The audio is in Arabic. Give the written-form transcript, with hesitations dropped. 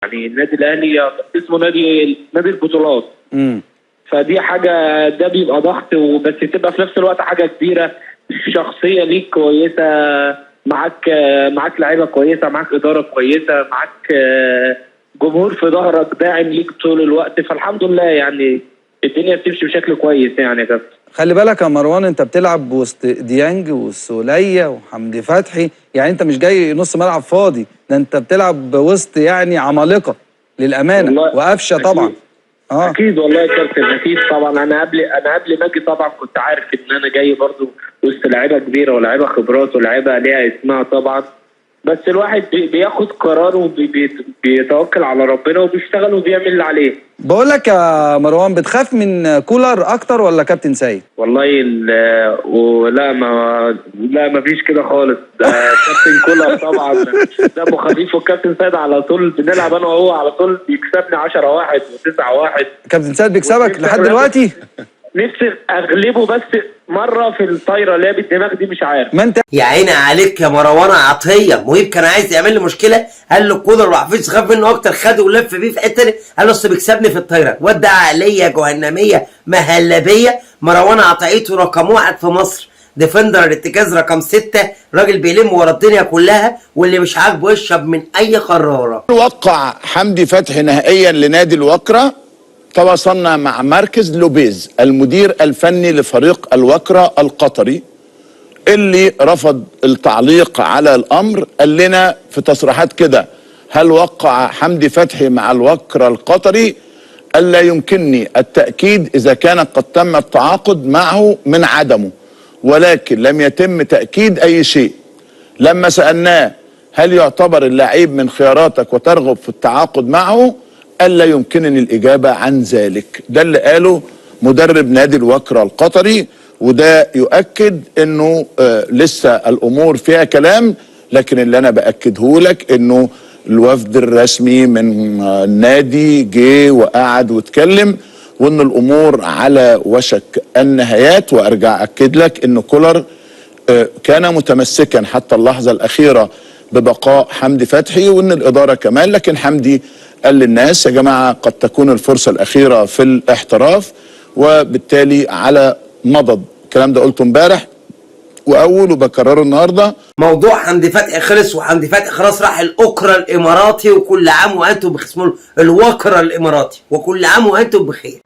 يعني النادي الاهلي اسمه نادي البطولات. فدي حاجه، ده بيبقى ضغط وبس تبقى في نفس الوقت حاجه كبيره. شخصيه ليك كويسه، معاك لعيبه كويسه، معاك اداره كويسه، معاك جمهور في ظهرك داعم ليك طول الوقت. فالحمد لله يعني الدنيا بتمشي بشكل كويس يعني يا كابتن. خلي بالك يا مروان، انت بتلعب وسط ديانج والسوليه وحمدي فتحي، يعني انت مش جاي نص ملعب فاضي، ده انت بتلعب وسط يعني عمالقه للامانه، وقفشه طبعا. اكيد والله يا كابتن، اكيد طبعا. انا قبل ما اجي طبعا كنت عارف ان انا جاي برضو وسط لعيبه كبيره ولاعيبه خبرات ولاعيبه ليها اسمها طبعا. بس الواحد بياخد قرار وبيتوكل على ربنا وبيشتغل وبيعمل اللي عليه. بقول لك يا مروان، بتخاف من كولر اكتر ولا كابتن سيد؟ والله لا فيش كده خالص. ده كابتن كولر طبعا دمه خفيف، والكابتن سيد على طول بنلعب انا وهو على طول بيكسبني 10-1 و9-1. كابتن سيد بيكسبك لحد دلوقتي؟ نفسي اغلبه بس مره في الطايره اللي هي بالدماغ دي، مش عارف. ما انت يا عيني عليك يا مروان عطيه. مهيب كان عايز يعمل لي مشكله، قال له كولر ما عرفش خاف منه اكتر، خده ولف بيه في حته، قال له اصل بيكسبني في الطايره. وده عقليه جهنميه مهلبيه. مروان عطيته رقم 1 في مصر، ديفندر الارتكاز رقم 6، راجل بيلم ورا الدنيا كلها، واللي مش عاجبه يشرب من اي قراره. وقع حمدي فتحي نهائيا لنادي الوكرة. تواصلنا مع ماركز لوبيز المدير الفني لفريق الوكرة القطري، اللي رفض التعليق على الامر. قال لنا في تصريحات كده: هل وقع حمدي فتحي مع الوكرة القطري؟ قال: لا يمكنني التأكيد اذا كان قد تم التعاقد معه من عدمه، ولكن لم يتم تأكيد اي شيء. لما سألناه: هل يعتبر اللاعب من خياراتك وترغب في التعاقد معه؟ قال: لا يمكنني الإجابة عن ذلك. ده اللي قاله مدرب نادي الوكرة القطري، وده يؤكد انه لسه الامور فيها كلام. لكن اللي انا باكده لك انه الوفد الرسمي من النادي جه وقعد واتكلم، وان الامور على وشك النهايات. وارجع اكد لك ان كولر كان متمسكا حتى اللحظة الأخيرة ببقاء حمدي فتحي، وان الإدارة كمان. لكن حمدي قال للناس: يا جماعة قد تكون الفرصة الأخيرة في الاحتراف، وبالتالي على مضض. الكلام ده قلته امبارح واول وبكرره النهارده. موضوع حمدي فتحي خلص، وحمدي فتحي خلاص راح الاوكرا الاماراتي، وكل عام وانتم بخير. اسمه الوكرة الاماراتي، وكل عام وانتم بخير.